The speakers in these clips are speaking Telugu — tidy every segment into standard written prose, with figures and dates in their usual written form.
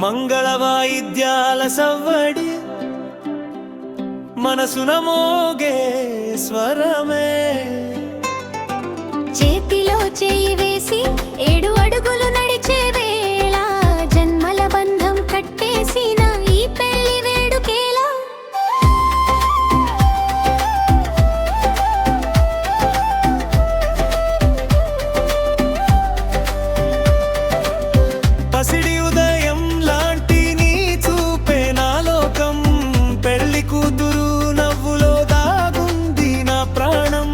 మంగళ వాయిద్యాల సవ్వడి మనసున మోగే స్వరమే. చేతిలో చేయి వేసి 7 అడుగులు నడిచే వేళ జన్మల బంధం కట్టేసిన ఈ పెళ్లి వేడుకేలా. పసిడి ఉదయం లాంటి నీ చూపే నా లోకం, పెళ్లి కూతురు నవ్వులో దాగుంది నా ప్రాణం.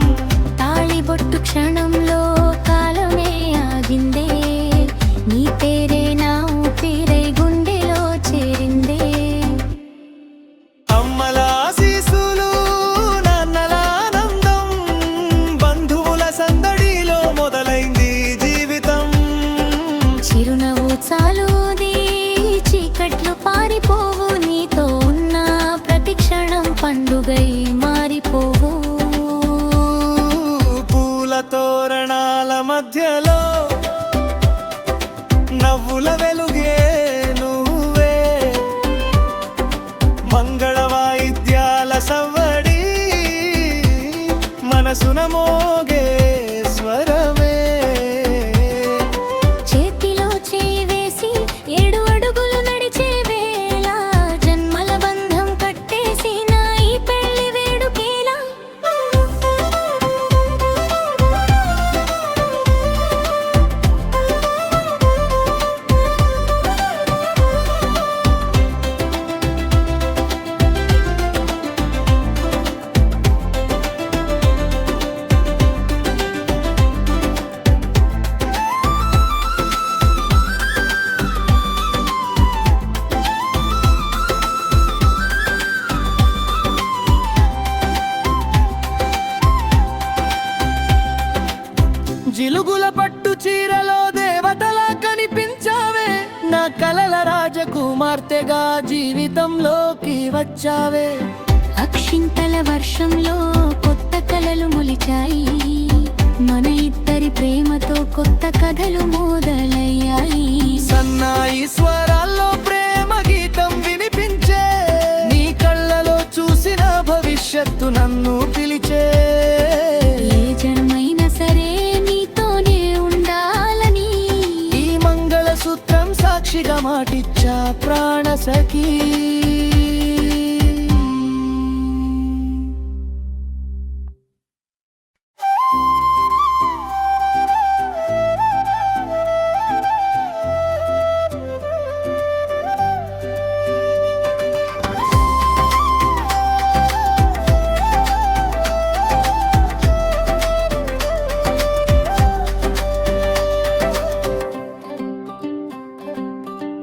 తాళిబొట్టు క్షణంలో కాలమే ఆగిందే, నీ పేరే నా ఊపిరై గుండెలో చేరిందే. అమ్మల ఆశీస్సులు నాన్నల ఆనందం, బంధువుల సందడిలో మొదలైంది జీవితం. చిరునవ్వు చాలుది చీకట్లు పారిపోవు, నీతో ఉన్న ప్రతి క్షణం పండుగై మారిపోవు. పూల తోరణాల మధ్యలో నవ్వుల వెలుగే నువ్వే, మంగళ వాయిద్యాల సవ్వడి మనసున మోగే స్వరమే. చేతిలో చేయి వేసి 7 అడుగులు నడిచే వేళ జన్మల బంధం కట్టేసిన ఈ పెళ్లి వేడుకేలా. జిలుగుల పట్టు చీరలో దేవతలా కనిపించావే, నా కలల రాజకుమార్తెగా జీవితంలోకి వచ్చావే. అక్షింతల వర్షంలో కొత్త కలలు మొలిచాయి, మన ఇద్దరి ప్రేమతో కొత్త కథలు మొదలయ్యాయి. సన్నాయి స్వరాల్లో ప్రేమ గీతం వినిపించే, నీ కళ్ళలో చూసిన భవిష్యత్తు నన్ను పిలిచే. ఏ జన్మైనా సరే నీతోనే ఉండాలని ఈ మంగళ సూత్రం సాక్షిగా మాటిచ్చా ప్రాణ సఖీ.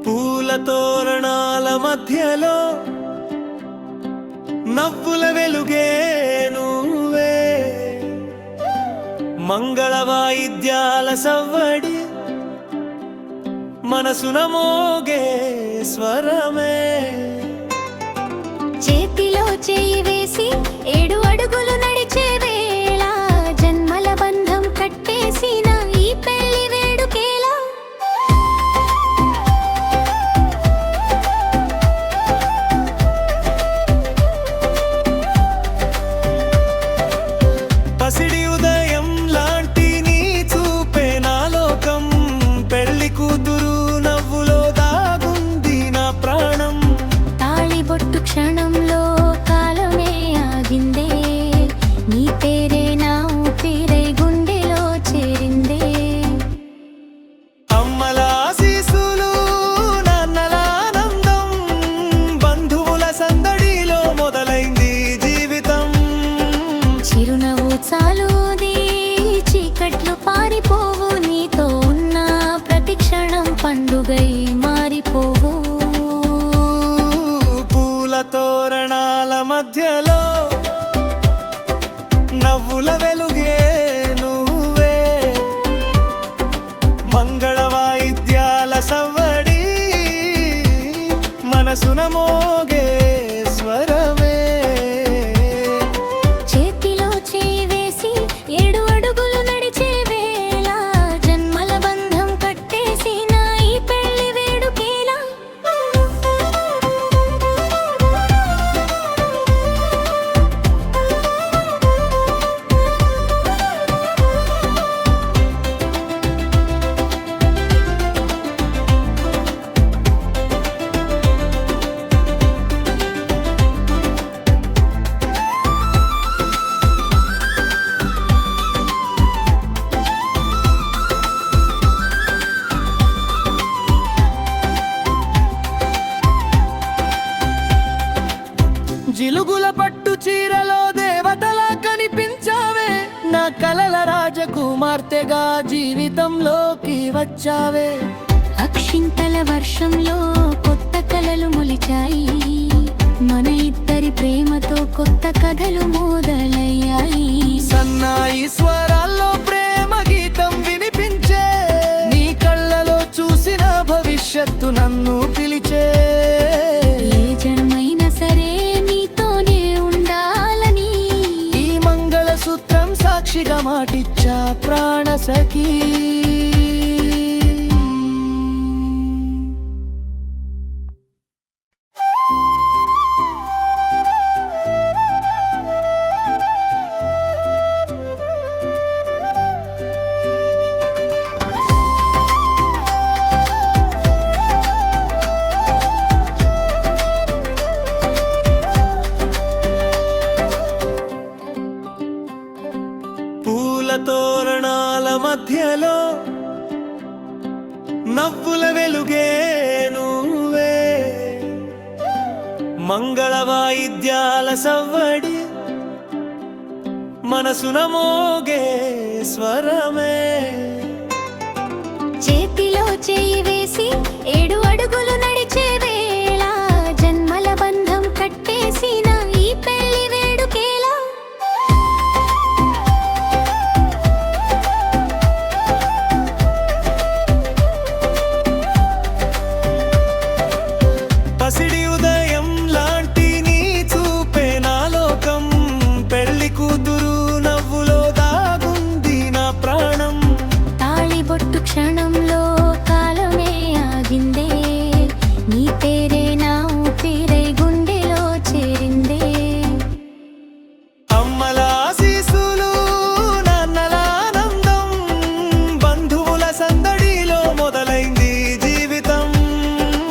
పూల తోరణాల మధ్యలో నవ్వుల వెలుగే నువ్వే, మంగళ వాయిద్యాల సవ్వడి మనసున మోగే స్వరమే. చేతిలో చేయి వేసి 7 అడుగులు నడిచే వేళ జన్మల బంధం కట్టేసిన ఈ పెళ్లి వేడుకేలా. పసిడి ఉదయం లాంటి నీ చూపే నా లోకం, పెళ్లి కూతురు నవ్వులో దాగుంది నా ప్రాణం. తాళిబొట్టు క్షణంలో కాలమే ఆగిందే, నీ పేరే నా ఊపిరై గుండెలో చేరిందే. అమ్మల ఆశీస్సులు నాన్నల ఆనందం, బంధువుల సందడిలో మొదలైంది జీవితం. చిరునవ్వు చాలుది చీకట్లు పారిపోవు, నీతో ఉన్న ప్రతి క్షణం పండుగై మారిపోవు. పూల తోరణాల మధ్యలో నవ్వుల వెలుగే నువ్వే, మంగళ వాయిద్యాల సవ్వడి మనసున మోగే స్వరమే. చేతిలో చేయి వేసి 7 అడుగులు నడిచే వేళ జన్మల బంధం కట్టేసిన ఈ పెళ్లి వేడుకేలా. జిలుగుల పట్టు చీరలో దేవతలా కనిపించావే, నా కలల రాజకుమార్తెగా జీవితంలోకి వచ్చావే. అక్షింతల వర్షంలో కొత్త కలలు మొలిచాయి, మన ఇద్దరి ప్రేమతో కొత్త కథలు మొదలయ్యాయి. సన్నాయి స్వరాల్లో ప్రేమ గీతం వినిపించే, నీ కళ్ళలో చూసిన భవిష్యత్తు నన్ను పిలిచే. ఏ జన్మైనా సరే నీతోనే ఉండాలని ఈ మంగళసూత్రం సాక్షిగా మాటిచ్చా ప్రాణ సఖీ. పూల తోరణాల మధ్యలో నవ్వుల వెలుగే నువ్వే, మంగళ వాయిద్యాల సవ్వడి మనసున మోగే స్వరమే. చేతిలో చేయి వేసి